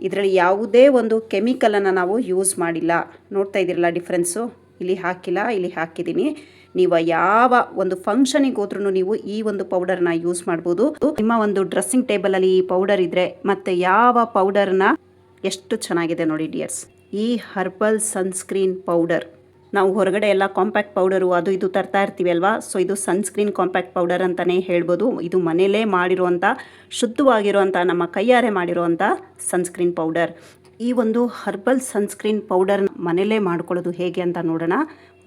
ಇದರಲ್ಲಿ ಯಾವುದೇ ಒಂದು ಕೆಮಿಕಲನ್ನು ನಾವು ಯೂಸ್ ಮಾಡಿಲ್ಲ. ನೋಡ್ತಾ ಇದ್ದೀರಲ್ಲ ಡಿಫ್ರೆನ್ಸು, ಇಲ್ಲಿ ಹಾಕಿಲ್ಲ, ಇಲ್ಲಿ ಹಾಕಿದ್ದೀನಿ. ನೀವು ಯಾವ ಒಂದು ಫಂಕ್ಷನಿಗೆ ಹೋದ್ರೂ ನೀವು ಈ ಒಂದು ಪೌಡರ್ನ ಯೂಸ್ ಮಾಡ್ಬೋದು. ನಿಮ್ಮ ಒಂದು ಡ್ರೆಸ್ಸಿಂಗ್ ಟೇಬಲಲ್ಲಿ ಈ ಪೌಡರ್ ಇದ್ದರೆ ಮತ್ತು ಯಾವ ಪೌಡರ್ನ ಎಷ್ಟು ಚೆನ್ನಾಗಿದೆ ನೋಡಿ ಡಿಯರ್ಸ್. ಈ ಹರ್ಬಲ್ ಸನ್ಸ್ಕ್ರೀನ್ ಪೌಡರ್ ನಾವು ಹೊರಗಡೆ ಎಲ್ಲ ಕಾಂಪ್ಯಾಕ್ಟ್ ಪೌಡರು ಅದು ಇದು ತರ್ತಾ ಇರ್ತೀವಿ ಅಲ್ವಾ. ಸೊ ಇದು ಸನ್ಸ್ಕ್ರೀನ್ ಕಾಂಪ್ಯಾಕ್ಟ್ ಪೌಡರ್ ಅಂತಲೇ ಹೇಳ್ಬೋದು. ಇದು ಮನೆಯಲ್ಲೇ ಮಾಡಿರುವಂಥ ಶುದ್ಧವಾಗಿರುವಂಥ ನಮ್ಮ ಕೈಯಾರೆ ಮಾಡಿರುವಂಥ ಸನ್ಸ್ಕ್ರೀನ್ ಪೌಡರ್. ಈ ಒಂದು ಹರ್ಬಲ್ ಸನ್ಸ್ಕ್ರೀನ್ ಪೌಡರ್ ಮನೆಯಲ್ಲೇ ಮಾಡ್ಕೊಳ್ಳೋದು ಹೇಗೆ ಅಂತ ನೋಡೋಣ.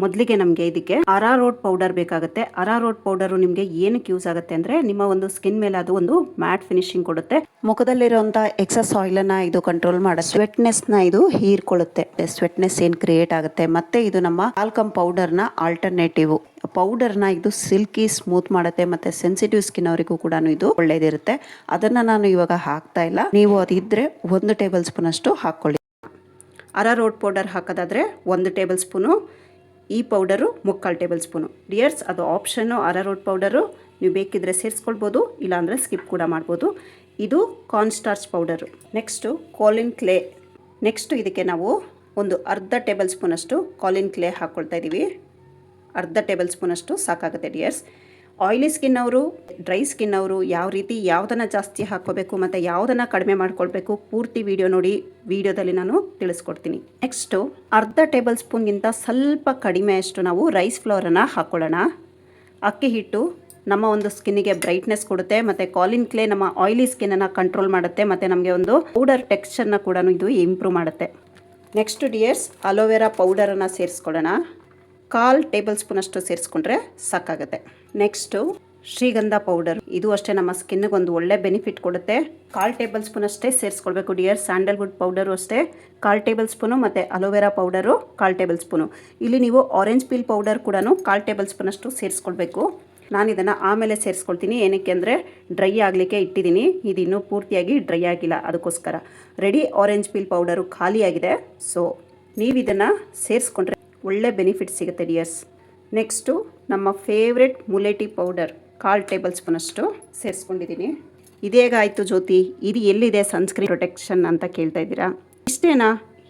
ಮೊದಲಿಗೆ ನಮಗೆ ಇದಕ್ಕೆ ಅರಾರೋಟ್ ಪೌಡರ್ ಬೇಕಾಗುತ್ತೆ. ಅರಾರೋಟ್ ಪೌಡರು ನಿಮಗೆ ಏನಕ್ಕೆ ಯೂಸ್ ಆಗುತ್ತೆ ಅಂದರೆ ನಿಮ್ಮ ಒಂದು ಸ್ಕಿನ್ ಮೇಲೆ ಅದು ಒಂದು ಮ್ಯಾಟ್ ಫಿನಿಶಿಂಗ್ ಕೊಡುತ್ತೆ. ಮುಖದಲ್ಲಿರುವಂಥ ಎಕ್ಸಸ್ ಆಯಿಲನ್ನು ಇದು ಕಂಟ್ರೋಲ್ ಮಾಡುತ್ತೆ. ಸ್ವೆಟ್ನೆಸ್ನ ಇದು ಹೀರ್ಕೊಳ್ಳುತ್ತೆ. ಸ್ವೆಟ್ನೆಸ್ ಏನು ಕ್ರಿಯೇಟ್ ಆಗುತ್ತೆ. ಮತ್ತು ಇದು ನಮ್ಮ ಆಲ್ಕಮ್ ಪೌಡರ್ನ ಆಲ್ಟರ್ನೇಟಿವ್. ಪೌಡರ್ನ ಇದು ಸಿಲ್ಕಿ ಸ್ಮೂತ್ ಮಾಡುತ್ತೆ ಮತ್ತು ಸೆನ್ಸಿಟಿವ್ ಸ್ಕಿನ್ ಅವರಿಗೂ ಕೂಡ ಇದು ಒಳ್ಳೇದಿರುತ್ತೆ. ಅದನ್ನು ನಾನು ಇವಾಗ ಹಾಕ್ತಾ ಇಲ್ಲ. ನೀವು ಅದಿದ್ದರೆ 1 ಟೇಬಲ್ ಸ್ಪೂನ್ ಅಷ್ಟು ಹಾಕ್ಕೊಳ್ಳಿ. ಅರಾರೋಟ್ ಪೌಡರ್ ಹಾಕೋದಾದರೆ 1 ಟೇಬಲ್ ಸ್ಪೂನು, ಈ ಪೌಡರು 3/4 ಟೇಬಲ್ ಸ್ಪೂನು. ಡಿಯರ್ಸ್ ಅದು ಆಪ್ಷನ್ನು. ಅರಾರೋಟ್ ಪೌಡರು ನೀವು ಬೇಕಿದ್ರೆ ಸೇರಿಸ್ಕೊಳ್ಬೋದು, ಇಲ್ಲಾಂದರೆ ಸ್ಕಿಪ್ ಕೂಡ ಮಾಡ್ಬೋದು. ಇದು corn starch powder. Next Colin clay. Next ಇದಕ್ಕೆ ನಾವು ಒಂದು ಅರ್ಧ ಟೇಬಲ್ ಸ್ಪೂನಷ್ಟು ಕಾಲಿನ್ ಕ್ಲೇ ಹಾಕ್ಕೊಳ್ತಾ ಇದ್ದೀವಿ. ಅರ್ಧ ಟೇಬಲ್ ಸ್ಪೂನಷ್ಟು ಸಾಕಾಗುತ್ತೆ ಡಿಯರ್ಸ್. ಆಯಿಲಿ ಸ್ಕಿನ್ ಅವರು, ಡ್ರೈ ಸ್ಕಿನ್ ಅವರು ಯಾವ ರೀತಿ ಯಾವುದನ್ನು ಜಾಸ್ತಿ ಹಾಕ್ಕೋಬೇಕು ಮತ್ತು ಯಾವುದನ್ನು ಕಡಿಮೆ ಮಾಡ್ಕೊಳ್ಬೇಕು ಪೂರ್ತಿ ವಿಡಿಯೋ ನೋಡಿ. ವಿಡಿಯೋದಲ್ಲಿ ನಾನು ತಿಳಿಸ್ಕೊಡ್ತೀನಿ. ನೆಕ್ಸ್ಟು ಅರ್ಧ ಟೇಬಲ್ ಸ್ಪೂನ್ಗಿಂತ ಸ್ವಲ್ಪ ಕಡಿಮೆ ಅಷ್ಟು ನಾವು ರೈಸ್ ಫ್ಲೋರನ್ನು ಹಾಕ್ಕೊಳ್ಳೋಣ. ಅಕ್ಕಿ ಹಿಟ್ಟು ನಮ್ಮ ಒಂದು ಸ್ಕಿನ್ನಿಗೆ ಬ್ರೈಟ್ನೆಸ್ ಕೊಡುತ್ತೆ ಮತ್ತು ಕಾಲಿನ್ ಕ್ಲೇ ನಮ್ಮ ಆಯಿಲಿ ಸ್ಕಿನ್ನನ್ನು ಕಂಟ್ರೋಲ್ ಮಾಡುತ್ತೆ ಮತ್ತು ನಮಗೆ ಒಂದು ಪೌಡರ್ ಟೆಕ್ಸ್ಚರ್ನ ಕೂಡ ಇದು ಇಂಪ್ರೂವ್ ಮಾಡುತ್ತೆ. ನೆಕ್ಸ್ಟ್ ಡಿಯರ್ಸ್ ಅಲೋವೆರಾ ಪೌಡರನ್ನು ಸೇರಿಸ್ಕೊಳ್ಳೋಣ. 1/4 ಟೇಬಲ್ ಸ್ಪೂನಷ್ಟು ಸೇರಿಸ್ಕೊಂಡ್ರೆ ಸಾಕಾಗುತ್ತೆ. ನೆಕ್ಸ್ಟು ಶ್ರೀಗಂಧ ಪೌಡರ್. ಇದು ಅಷ್ಟೇ ನಮ್ಮ ಸ್ಕಿನ್ನಿಗೆ ಒಂದು ಒಳ್ಳೆ ಬೆನಿಫಿಟ್ ಕೊಡುತ್ತೆ. 1/4 ಟೇಬಲ್ ಸ್ಪೂನ್ ಅಷ್ಟೇ ಸೇರಿಸ್ಕೊಳ್ಬೇಕು ಡಿಯರ್. ಸ್ಯಾಂಡಲ್ವುಡ್ ಪೌಡರು ಅಷ್ಟೇ 1/4 ಟೇಬಲ್ ಸ್ಪೂನು ಮತ್ತು ಅಲೋವೆರಾ ಪೌಡರು 1/4 ಟೇಬಲ್ ಸ್ಪೂನು. ಇಲ್ಲಿ ನೀವು ಆರೆಂಜ್ ಪೀಲ್ ಪೌಡರ್ ಕೂಡ 1/4 ಟೇಬಲ್ ಸ್ಪೂನಷ್ಟು ಸೇರಿಸ್ಕೊಳ್ಬೇಕು. ನಾನು ಇದನ್ನು ಆಮೇಲೆ ಸೇರಿಸ್ಕೊಳ್ತೀನಿ. ಏನಕ್ಕೆ ಅಂದರೆ ಡ್ರೈ ಆಗಲಿಕ್ಕೆ ಇಟ್ಟಿದ್ದೀನಿ. ಇದು ಇನ್ನೂ ಪೂರ್ತಿಯಾಗಿ ಡ್ರೈ ಆಗಿಲ್ಲ, ಅದಕ್ಕೋಸ್ಕರ. ರೆಡಿ ಆರೆಂಜ್ ಪೀಲ್ ಪೌಡರು ಖಾಲಿಯಾಗಿದೆ. ಸೊ ನೀವು ಇದನ್ನು ಸೇರಿಸ್ಕೊಂಡ್ರೆ ಒಳ್ಳೆ ಬೆನಿಫಿಟ್ ಸಿಗುತ್ತೆ ಡಿಯರ್ಸ್. ನೆಕ್ಸ್ಟು ನಮ್ಮ ಫೇವ್ರೆಟ್ ಮುಲೇಟಿ ಪೌಡರ್ 1/4 ಟೇಬಲ್ ಸ್ಪೂನಷ್ಟು ಸೇರಿಸ್ಕೊಂಡಿದ್ದೀನಿ. ಇದೇಗಾಯಿತು ಜ್ಯೋತಿ, ಇದು ಎಲ್ಲಿದೆ ಸನ್ಸ್ಕ್ರೀನ್ ಪ್ರೊಟೆಕ್ಷನ್ ಅಂತ ಕೇಳ್ತಾ ಇದ್ದೀರಾ. ಇಷ್ಟೇನಾ?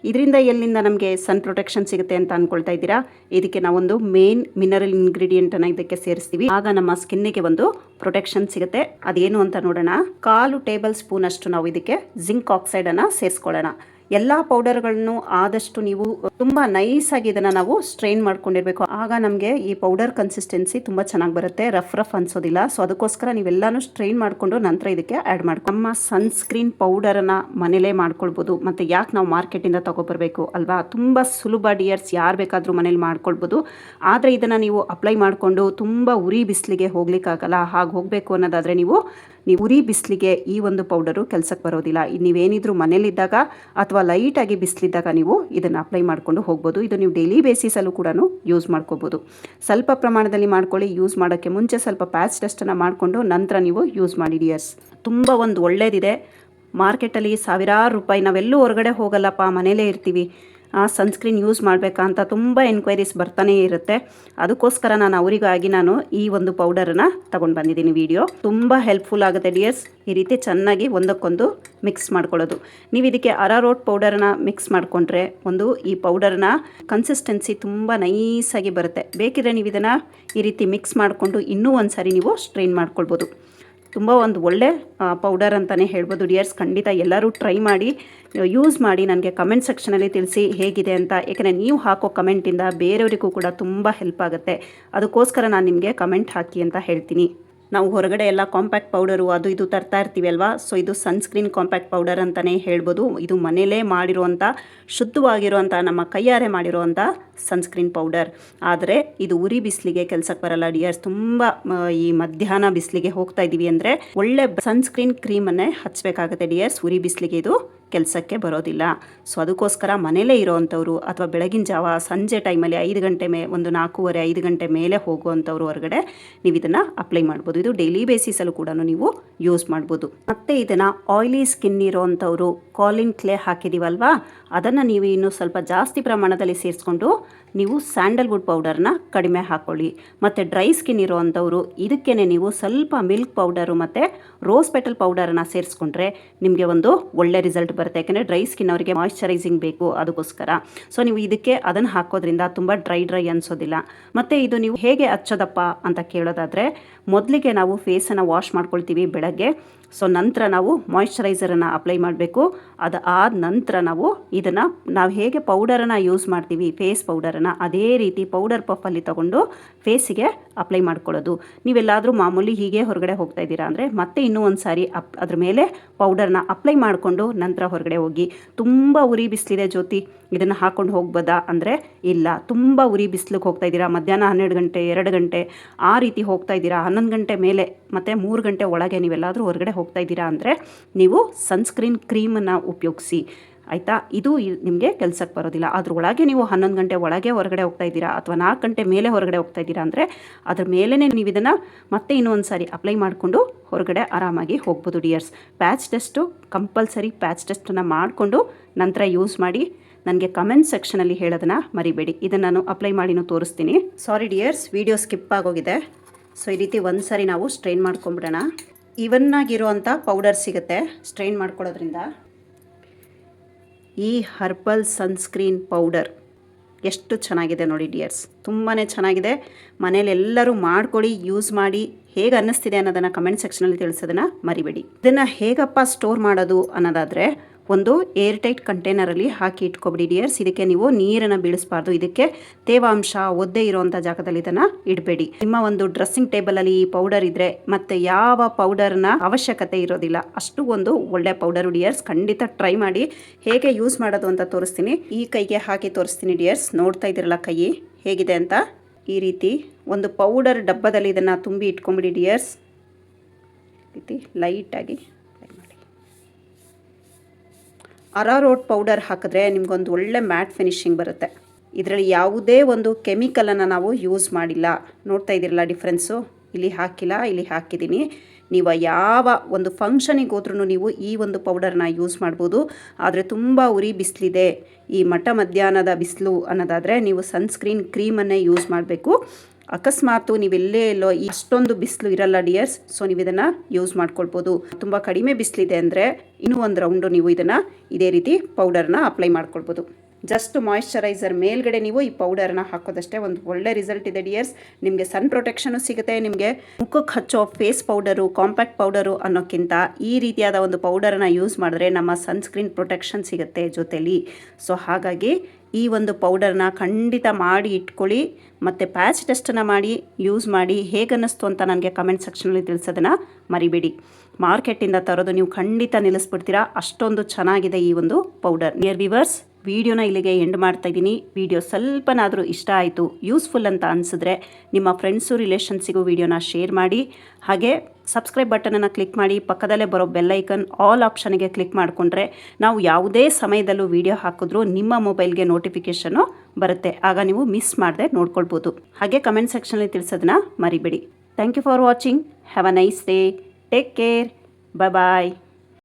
ಇದರಿಂದ ಎಲ್ಲಿಂದ ನಮಗೆ ಸನ್ ಪ್ರೊಟೆಕ್ಷನ್ ಸಿಗುತ್ತೆ ಅಂತ ಅಂದ್ಕೊಳ್ತಾ ಇದ್ದೀರಾ. ಇದಕ್ಕೆ ನಾವೊಂದು ಮೇನ್ ಮಿನರಲ್ ಇಂಗ್ರೀಡಿಯೆಂಟನ್ನು ಇದಕ್ಕೆ ಸೇರಿಸ್ತೀವಿ. ಆಗ ನಮ್ಮ ಸ್ಕಿನ್ನಿಗೆ ಒಂದು ಪ್ರೊಟೆಕ್ಷನ್ ಸಿಗುತ್ತೆ. ಅದೇನು ಅಂತ ನೋಡೋಣ. 1/4 ಟೇಬಲ್ ಸ್ಪೂನ್ ಅಷ್ಟು ನಾವು ಇದಕ್ಕೆ ಜಿಂಕ್ ಆಕ್ಸೈಡನ್ನು ಸೇರಿಸ್ಕೊಳ್ಳೋಣ. ಎಲ್ಲ ಪೌಡರ್ಗಳನ್ನು ಆದಷ್ಟು ನೀವು ತುಂಬ ನೈಸಾಗಿ ಇದನ್ನು ನಾವು ಸ್ಟ್ರೈನ್ ಮಾಡ್ಕೊಂಡಿರಬೇಕು. ಆಗ ನಮಗೆ ಈ ಪೌಡರ್ ಕನ್ಸಿಸ್ಟೆನ್ಸಿ ತುಂಬ ಚೆನ್ನಾಗಿ ಬರುತ್ತೆ, ರಫ್ ಅನ್ಸೋದಿಲ್ಲ. ಸೊ ಅದಕ್ಕೋಸ್ಕರ ನೀವೆಲ್ಲಾನು ಸ್ಟ್ರೈನ್ ಮಾಡಿಕೊಂಡು ನಂತರ ಇದಕ್ಕೆ ಆ್ಯಡ್ ಮಾಡ್ಕೊಂಡು ನಮ್ಮ ಸನ್ಸ್ಕ್ರೀನ್ ಪೌಡರನ್ನು ಮನೇಲೇ ಮಾಡ್ಕೊಳ್ಬೋದು. ಮತ್ತು ಯಾಕೆ ನಾವು ಮಾರ್ಕೆಟಿಂದ ತೊಗೊಬರ್ಬೇಕು ಅಲ್ವಾ? ತುಂಬ ಸುಲಭ ಡಿಯರ್ಸ್, ಯಾರು ಬೇಕಾದರೂ ಮನೇಲಿ ಮಾಡ್ಕೊಳ್ಬೋದು. ಆದರೆ ಇದನ್ನು ನೀವು ಅಪ್ಲೈ ಮಾಡಿಕೊಂಡು ತುಂಬ ಉರಿ ಬಿಸಿಲಿಗೆ ಹೋಗ್ಲಿಕ್ಕಾಗಲ್ಲ. ಹಾಗೆ ಹೋಗಬೇಕು ಅನ್ನೋದಾದರೆ ನೀವು ಉರಿ ಬಿಸಿಲಿಗೆ ಈ ಒಂದು ಪೌಡರು ಕೆಲಸಕ್ಕೆ ಬರೋದಿಲ್ಲ. ನೀವೇನಿದ್ರು ಮನೇಲಿದ್ದಾಗ ಅಥವಾ ಲೈಟಾಗಿ ಬಿಸಿಲಿದ್ದಾಗ ನೀವು ಇದನ್ನು ಅಪ್ಲೈ ಮಾಡಿಕೊಂಡು ಹೋಗ್ಬೋದು. ಇದು ನೀವು ಡೈಲಿ ಬೇಸಿಸಲ್ಲೂ ಕೂಡ ಯೂಸ್ ಮಾಡ್ಕೋಬೋದು. ಸ್ವಲ್ಪ ಪ್ರಮಾಣದಲ್ಲಿ ಮಾಡ್ಕೊಳ್ಳಿ. ಯೂಸ್ ಮಾಡೋಕ್ಕೆ ಮುಂಚೆ ಸ್ವಲ್ಪ ಪ್ಯಾಚ್ ಟೆಸ್ಟನ್ನು ಮಾಡಿಕೊಂಡು ನಂತರ ನೀವು ಯೂಸ್ ಮಾಡಿ ಡಿಯರ್ಸ್. ತುಂಬ ಒಂದು ಒಳ್ಳೆಯದಿದೆ. ಮಾರ್ಕೆಟಲ್ಲಿ ಸಾವಿರಾರು ರೂಪಾಯಿ, ನಾವೆಲ್ಲೂ ಹೊರಗಡೆ ಹೋಗಲ್ಲಪ್ಪ, ಮನೇಲೇ ಇರ್ತೀವಿ, ಸನ್ಸ್ಕ್ರೀನ್ ಯೂಸ್ ಮಾಡಬೇಕಾ ಅಂತ ತುಂಬ ಎನ್ಕ್ವೈರೀಸ್ ಬರ್ತಾನೆ ಇರುತ್ತೆ. ಅದಕ್ಕೋಸ್ಕರ ನಾನು ಈ ಒಂದು ಪೌಡರನ್ನು ತಗೊಂಡು ಬಂದಿದ್ದೀನಿ. ವಿಡಿಯೋ ತುಂಬ ಹೆಲ್ಪ್ಫುಲ್ ಆಗುತ್ತೆ ಡಿಯರ್ಸ್. ಈ ರೀತಿ ಚೆನ್ನಾಗಿ ಒಂದಕ್ಕೊಂದು ಮಿಕ್ಸ್ ಮಾಡ್ಕೊಳ್ಳೋದು. ನೀವು ಇದಕ್ಕೆ ಅರಾರೋಟ್ ಪೌಡರನ್ನ ಮಿಕ್ಸ್ ಮಾಡಿಕೊಂಡ್ರೆ ಈ ಪೌಡರ್ನ ಕನ್ಸಿಸ್ಟೆನ್ಸಿ ತುಂಬ ನೈಸಾಗಿ ಬರುತ್ತೆ. ಬೇಕಿದ್ರೆ ನೀವು ಇದನ್ನು ಈ ರೀತಿ ಮಿಕ್ಸ್ ಮಾಡಿಕೊಂಡು ಇನ್ನೂ ಒಂದು ಸಾರಿ ನೀವು ಸ್ಟ್ರೈನ್ ಮಾಡ್ಕೊಳ್ಬೋದು. ತುಂಬ ಒಂದು ಒಳ್ಳೆ ಪೌಡರ್ ಅಂತಲೇ ಹೇಳ್ಬೋದು ಡಿಯರ್ಸ್. ಖಂಡಿತ ಎಲ್ಲರೂ ಟ್ರೈ ಮಾಡಿ, ಯೂಸ್ ಮಾಡಿ, ನನಗೆ ಕಮೆಂಟ್ ಸೆಕ್ಷನಲ್ಲಿ ತಿಳಿಸಿ ಹೇಗಿದೆ ಅಂತ. ಏಕೆಂದರೆ ನೀವು ಹಾಕೋ ಕಮೆಂಟಿಂದ ಬೇರೆಯವರಿಗೂ ಕೂಡ ತುಂಬ ಹೆಲ್ಪ್ ಆಗುತ್ತೆ. ಅದಕ್ಕೋಸ್ಕರ ನಾನು ನಿಮಗೆ ಕಮೆಂಟ್ ಹಾಕಿ ಅಂತ ಹೇಳ್ತೀನಿ. ನಾವು ಹೊರಗಡೆ ಎಲ್ಲ ಕಾಂಪ್ಯಾಕ್ಟ್ ಪೌಡರು ಅದು ಇದು ತರ್ತಾ ಇರ್ತೀವಿ ಅಲ್ವಾ. ಸೊ ಇದು ಸನ್ಸ್ಕ್ರೀನ್ ಕಾಂಪ್ಯಾಕ್ಟ್ ಪೌಡರ್ ಅಂತಲೇ ಹೇಳ್ಬೋದು. ಇದು ಮನೆಯಲ್ಲೇ ಮಾಡಿರುವಂಥ ಶುದ್ಧವಾಗಿರುವಂಥ ನಮ್ಮ ಕೈಯಾರೆ ಮಾಡಿರುವಂಥ ಸನ್ಸ್ಕ್ರೀನ್ ಪೌಡರ್. ಆದರೆ ಇದು ಉರಿ ಬಿಸಿಲಿಗೆ ಕೆಲಸಕ್ಕೆ ಬರಲ್ಲ ಡಿಯರ್ಸ್. ತುಂಬ ಈ ಮಧ್ಯಾಹ್ನ ಬಿಸಿಲಿಗೆ ಹೋಗ್ತಾ ಇದ್ದೀವಿ ಅಂದರೆ ಒಳ್ಳೆ ಸನ್ಸ್ಕ್ರೀನ್ ಕ್ರೀಮನ್ನೇ ಹಚ್ಚಬೇಕಾಗುತ್ತೆ ಡಿಯರ್ಸ್. ಉರಿ ಬಿಸಿಲಿಗೆ ಇದು ಕೆಲಸಕ್ಕೆ ಬರೋದಿಲ್ಲ. ಸೊ ಅದಕ್ಕೋಸ್ಕರ ಮನೇಲೇ ಇರೋವಂಥವ್ರು ಅಥವಾ ಬೆಳಗಿನ ಜಾವ ಸಂಜೆ ಟೈಮಲ್ಲಿ 5 ಗಂಟೆ 4:45 5 ಗಂಟೆ ಮೇಲೆ ಹೋಗುವಂಥವ್ರು ಹೊರಗಡೆ ನೀವು ಇದನ್ನು ಅಪ್ಲೈ ಮಾಡ್ಬೋದು. ಇದು ಡೈಲಿ ಬೇಸಿಸಲ್ಲೂ ಕೂಡ ನೀವು ಯೂಸ್ ಮಾಡ್ಬೋದು. ಮತ್ತು ಇದನ್ನು ಆಯಿಲಿ ಸ್ಕಿನ್ ಇರೋವಂಥವ್ರು ಕಾಲಿನ್ ಕ್ಲೇ ಹಾಕಿದ್ದೀವಲ್ವಾ, ಅದನ್ನು ನೀವು ಇನ್ನೂ ಸ್ವಲ್ಪ ಜಾಸ್ತಿ ಪ್ರಮಾಣದಲ್ಲಿ ಸೇರಿಸ್ಕೊಂಡು ನೀವು ಸ್ಯಾಂಡಲ್ವುಡ್ ಪೌಡರ್ನ ಕಡಿಮೆ ಹಾಕ್ಕೊಳ್ಳಿ. ಮತ್ತು ಡ್ರೈ ಸ್ಕಿನ್ ಇರೋವಂಥವ್ರು ಇದಕ್ಕೇ ನೀವು ಸ್ವಲ್ಪ ಮಿಲ್ಕ್ ಪೌಡರು ಮತ್ತು ರೋಸ್ ಪೆಟಲ್ ಪೌಡರನ್ನು ಸೇರಿಸ್ಕೊಂಡ್ರೆ ನಿಮಗೆ ಒಂದು ಒಳ್ಳೆ ರಿಸಲ್ಟ್ ಬರುತ್ತೆ. ಯಾಕೆಂದರೆ ಡ್ರೈ ಸ್ಕಿನ್ ಅವರಿಗೆ ಮಾಯ್ಶ್ಚರೈಸಿಂಗ್ ಬೇಕು, ಅದಕ್ಕೋಸ್ಕರ. ಸೊ ನೀವು ಇದಕ್ಕೆ ಅದನ್ನು ಹಾಕೋದ್ರಿಂದ ತುಂಬ ಡ್ರೈ ಅನಿಸೋದಿಲ್ಲ. ಮತ್ತು ಇದು ನೀವು ಹೇಗೆ ಹಚ್ಚೋದಪ್ಪ ಅಂತ ಕೇಳೋದಾದರೆ, ಮೊದಲಿಗೆ ನಾವು ಫೇಸನ್ನು ವಾಶ್ ಮಾಡ್ಕೊಳ್ತೀವಿ ಬೆಳಗ್ಗೆ. ಸೊ ನಂತರ ನಾವು ಮಾಯ್ಶ್ಚರೈಸರನ್ನು ಅಪ್ಲೈ ಮಾಡಬೇಕು. ಅದು ಆದ ನಂತರ ನಾವು ಹೇಗೆ ಪೌಡರನ್ನು ಯೂಸ್ ಮಾಡ್ತೀವಿ, ಫೇಸ್ ಪೌಡರನ್ನು, ಅದೇ ರೀತಿ ಪೌಡರ್ ಪಫಲ್ಲಿ ತೊಗೊಂಡು ಫೇಸಿಗೆ ಅಪ್ಲೈ ಮಾಡ್ಕೊಳ್ಳೋದು. ನೀವೆಲ್ಲಾದರೂ ಮಾಮೂಲಿ ಹೀಗೆ ಹೊರಗಡೆ ಹೋಗ್ತಾ ಇದ್ದೀರಾ ಅಂದರೆ ಮತ್ತೆ ಇನ್ನೂ ಒಂದು ಸಾರಿ ಅದ್ರ ಮೇಲೆ ಪೌಡರ್ನ ಅಪ್ಲೈ ಮಾಡಿಕೊಂಡು ನಂತರ ಹೊರಗಡೆ ಹೋಗಿ. ತುಂಬ ಉರಿ ಬಿಸಿಲಿದೆ ಜ್ಯೋತಿ, ಇದನ್ನು ಹಾಕ್ಕೊಂಡು ಹೋಗ್ಬೋದಾ ಅಂದರೆ ಇಲ್ಲ. ತುಂಬ ಉರಿ ಬಿಸಿಲಿಗೆ ಹೋಗ್ತಾ ಇದ್ದೀರಾ, ಮಧ್ಯಾಹ್ನ 12 ಗಂಟೆ 2 ಗಂಟೆ ಆ ರೀತಿ ಹೋಗ್ತಾ ಇದ್ದೀರಾ, 11 ಗಂಟೆ ಮೇಲೆ ಮತ್ತು 3 ಗಂಟೆ ಒಳಗೆ ನೀವೆಲ್ಲಾದರೂ ಹೊರಗಡೆ ಹೋಗ್ತಾ ಇದ್ದೀರಾ ಅಂದರೆ ನೀವು ಸನ್ಸ್ಕ್ರೀನ್ ಕ್ರೀಮನ್ನು ಉಪಯೋಗಿಸಿ, ಆಯಿತಾ. ಇದು ನಿಮಗೆ ಕೆಲಸಕ್ಕೆ ಬರೋದಿಲ್ಲ. ಅದ್ರೊಳಗೆ ನೀವು 11 ಗಂಟೆ ಒಳಗೆ ಹೊರಗಡೆ ಹೋಗ್ತಾ ಇದ್ದೀರಾ ಅಥವಾ 4 ಗಂಟೆ ಮೇಲೆ ಹೊರಗಡೆ ಹೋಗ್ತಾ ಇದ್ದೀರಾ ಅಂದರೆ ಅದ್ರ ಮೇಲೇ ನೀವು ಇದನ್ನು ಮತ್ತೆ ಇನ್ನೂ ಒಂದು ಸಾರಿ ಅಪ್ಲೈ ಮಾಡಿಕೊಂಡು ಹೊರಗಡೆ ಆರಾಮಾಗಿ ಹೋಗ್ಬೋದು dears. Patch test compulsory, patch ಟೆಸ್ಟನ್ನು ಮಾಡಿಕೊಂಡು ನಂತರ ಯೂಸ್ ಮಾಡಿ. ನನಗೆ ಕಮೆಂಟ್ ಸೆಕ್ಷನಲ್ಲಿ ಹೇಳೋದನ್ನು ಮರಿಬೇಡಿ. ಇದನ್ನು ನಾನು ಅಪ್ಲೈ ಮಾಡಿನೂ ತೋರಿಸ್ತೀನಿ. ಸಾರಿ ಡಿಯರ್ಸ್, ವಿಡಿಯೋ ಸ್ಕಿಪ್ ಆಗೋಗಿದೆ. ಸೊ ಈ ರೀತಿ ಒಂದು ಸಾರಿ ನಾವು ಸ್ಟ್ರೈನ್ ಮಾಡ್ಕೊಂಬಿಡೋಣ. ಇವನ್ನಾಗಿರುವಂಥ ಪೌಡರ್ ಸಿಗುತ್ತೆ ಸ್ಟ್ರೈನ್ ಮಾಡ್ಕೊಳ್ಳೋದ್ರಿಂದ. ಈ ಹರ್ಬಲ್ ಸನ್ಸ್ಕ್ರೀನ್ ಪೌಡರ್ ಎಷ್ಟು ಚೆನ್ನಾಗಿದೆ ನೋಡಿ ಡಿಯರ್ಸ್, ತುಂಬಾ ಚೆನ್ನಾಗಿದೆ. ಮನೇಲಿ ಎಲ್ಲರೂ ಮಾಡ್ಕೊಳ್ಳಿ, ಯೂಸ್ ಮಾಡಿ. ಹೇಗೆ ಅನ್ನಿಸ್ತಿದೆ ಅನ್ನೋದನ್ನು ಕಮೆಂಟ್ ಸೆಕ್ಷನಲ್ಲಿ ತಿಳಿಸೋದನ್ನು ಮರಿಬೇಡಿ. ಇದನ್ನು ಹೇಗಪ್ಪ ಸ್ಟೋರ್ ಮಾಡೋದು ಅನ್ನೋದಾದರೆ, ಒಂದು ಏರ್ ಟೈಟ್ ಕಂಟೈನರಲ್ಲಿ ಹಾಕಿ ಇಟ್ಕೊಬಿಡಿ ಡಿಯರ್ಸ್. ಇದಕ್ಕೆ ನೀವು ನೀರನ್ನು ಬೀಳಿಸಬಾರ್ದು. ಇದಕ್ಕೆ ತೇವಾಂಶ ಒದ್ದೆ ಇರೋವಂಥ ಜಾಗದಲ್ಲಿ ಇದನ್ನು ಇಡಬೇಡಿ. ನಿಮ್ಮ ಒಂದು ಡ್ರೆಸ್ಸಿಂಗ್ ಟೇಬಲಲ್ಲಿ ಈ ಪೌಡರ್ ಇದ್ದರೆ ಮತ್ತೆ ಯಾವ ಪೌಡರ್ನ ಅವಶ್ಯಕತೆ ಇರೋದಿಲ್ಲ. ಅಷ್ಟು ಒಂದು ಒಳ್ಳೆ ಪೌಡರು ಡಿಯರ್ಸ್. ಖಂಡಿತ ಟ್ರೈ ಮಾಡಿ. ಹೇಗೆ ಯೂಸ್ ಮಾಡೋದು ಅಂತ ತೋರಿಸ್ತೀನಿ. ಈ ಕೈಗೆ ಹಾಕಿ ತೋರಿಸ್ತೀನಿ ಡಿಯರ್ಸ್. ನೋಡ್ತಾ ಇದ್ದೀರಲ್ಲ ಕೈ ಹೇಗಿದೆ ಅಂತ. ಈ ರೀತಿ ಒಂದು ಪೌಡರ್ ಡಬ್ಬದಲ್ಲಿ ಇದನ್ನು ತುಂಬಿ ಇಟ್ಕೊಂಬಿಡಿ ಡಿಯರ್ಸ್. ಈ ರೀತಿ ಲೈಟಾಗಿ ಅರಾರೋಟ್ ಪೌಡರ್ ಹಾಕಿದ್ರೆ ನಿಮ್ಗೊಂದು ಒಳ್ಳೆ ಮ್ಯಾಟ್ ಫಿನಿಶಿಂಗ್ ಬರುತ್ತೆ. ಇದರಲ್ಲಿ ಯಾವುದೇ ಒಂದು ಕೆಮಿಕಲನ್ನು ನಾವು ಯೂಸ್ ಮಾಡಿಲ್ಲ. ನೋಡ್ತಾ ಇದ್ದೀರಲ್ಲ ಡಿಫ್ರೆನ್ಸು, ಇಲ್ಲಿ ಹಾಕಿಲ್ಲ, ಇಲ್ಲಿ ಹಾಕಿದ್ದೀನಿ. ನೀವು ಯಾವ ಒಂದು ಫಂಕ್ಷನಿಗೆ ಹೋದ್ರೂ ನೀವು ಈ ಒಂದು ಪೌಡರ್ನ ಯೂಸ್ ಮಾಡ್ಬೋದು. ಆದರೆ ತುಂಬ ಉರಿ ಬಿಸಿಲಿದೆ, ಈ ಮಧ್ಯಾಹ್ನದ ಬಿಸಿಲು ಅನ್ನೋದಾದರೆ ನೀವು ಸನ್ಸ್ಕ್ರೀನ್ ಕ್ರೀಮನ್ನೇ ಯೂಸ್ ಮಾಡಬೇಕು. ಅಕಸ್ಮಾತು ನೀವೆಲ್ಲೇ ಎಲ್ಲೋ ಇಷ್ಟೊಂದು ಬಿಸಿಲು ಇರಲ್ಲ ಡಿಯರ್ಸ್. ಸೊ ನೀವು ಇದನ್ನು ಯೂಸ್ ಮಾಡ್ಕೊಳ್ಬೋದು. ತುಂಬ ಕಡಿಮೆ ಬಿಸಿಲಿದೆ ಅಂದರೆ ಇನ್ನೂ ಒಂದು ರೌಂಡು ನೀವು ಇದನ್ನು ಇದೇ ರೀತಿ ಪೌಡರ್ನ ಅಪ್ಲೈ ಮಾಡ್ಕೊಳ್ಬೋದು. ಜಸ್ಟ್ ಮಾಯ್ಶ್ಚರೈಸರ್ ಮೇಲ್ಗಡೆ ನೀವು ಈ ಪೌಡರ್ನ ಹಾಕೋದಷ್ಟೇ. ಒಂದು ಒಳ್ಳೆ ರಿಸಲ್ಟ್ ಇದೆ ಡಿಯರ್ಸ್. ನಿಮಗೆ ಸನ್ ಪ್ರೊಟೆಕ್ಷನು ಸಿಗುತ್ತೆ. ನಿಮಗೆ ಮುಖಕ್ಕೆ ಹಚ್ಚೋ ಫೇಸ್ ಪೌಡರು, ಕಾಂಪ್ಯಾಕ್ಟ್ ಪೌಡರು ಅನ್ನೋಕ್ಕಿಂತ ಈ ರೀತಿಯಾದ ಒಂದು ಪೌಡರನ್ನು ಯೂಸ್ ಮಾಡಿದ್ರೆ ನಮ್ಮ ಸನ್ಸ್ಕ್ರೀನ್ ಪ್ರೊಟೆಕ್ಷನ್ ಸಿಗುತ್ತೆ ಜೊತೆಲಿ. ಸೊ ಹಾಗಾಗಿ ಈ ಒಂದು ಪೌಡರ್ನ ಖಂಡಿತ ಮಾಡಿ ಇಟ್ಕೊಳ್ಳಿ. ಮತ್ತು ಪ್ಯಾಚ್ ಟೆಸ್ಟನ್ನು ಮಾಡಿ ಯೂಸ್ ಮಾಡಿ. ಹೇಗನ್ನಿಸ್ತು ಅಂತ ನನಗೆ ಕಮೆಂಟ್ ಸೆಕ್ಷನಲ್ಲಿ ತಿಳಿಸೋದನ್ನು ಮರಿಬೇಡಿ. ಮಾರ್ಕೆಟಿಂದ ತರೋದು ನೀವು ಖಂಡಿತ ನಿಲ್ಲಿಸ್ಬಿಡ್ತೀರಾ, ಅಷ್ಟೊಂದು ಚೆನ್ನಾಗಿದೆ ಈ ಒಂದು ಪೌಡರ್. ಡಿಯರ್ ವ್ಯೂವರ್ಸ್, ವಿಡಿಯೋನ ಇಲ್ಲಿಗೆ ಎಂಡ್ ಮಾಡ್ತಾ ಇದ್ದೀನಿ. ವಿಡಿಯೋ ಸ್ವಲ್ಪನಾದರೂ ಇಷ್ಟ ಆಯಿತು, ಯೂಸ್ಫುಲ್ ಅಂತ ಅನಿಸಿದ್ರೆ ನಿಮ್ಮ ಫ್ರೆಂಡ್ಸು ರಿಲೇಷನ್ಸಿಗೂ ವಿಡಿಯೋನ ಶೇರ್ ಮಾಡಿ. ಹಾಗೆ ಸಬ್ಸ್ಕ್ರೈಬ್ ಬಟನನ್ನು ಕ್ಲಿಕ್ ಮಾಡಿ. ಪಕ್ಕದಲ್ಲೇ ಬರೋ ಬೆಲ್ಲೈಕನ್ ಆಲ್ ಆಪ್ಷನ್ಗೆ ಕ್ಲಿಕ್ ಮಾಡಿಕೊಂಡ್ರೆ ನಾವು ಯಾವುದೇ ಸಮಯದಲ್ಲೂ ವಿಡಿಯೋ ಹಾಕಿದ್ರೂ ನಿಮ್ಮ ಮೊಬೈಲ್ಗೆ ನೋಟಿಫಿಕೇಷನ್ನು ಬರುತ್ತೆ. ಆಗ ನೀವು ಮಿಸ್ ಮಾಡದೆ ನೋಡ್ಕೊಳ್ಬೋದು. ಹಾಗೆ ಕಮೆಂಟ್ ಸೆಕ್ಷನಲ್ಲಿ ತಿಳಿಸೋದನ್ನ ಮರಿಬೇಡಿ. Thank you for watching. Have a nice day. Take care. Bye bye.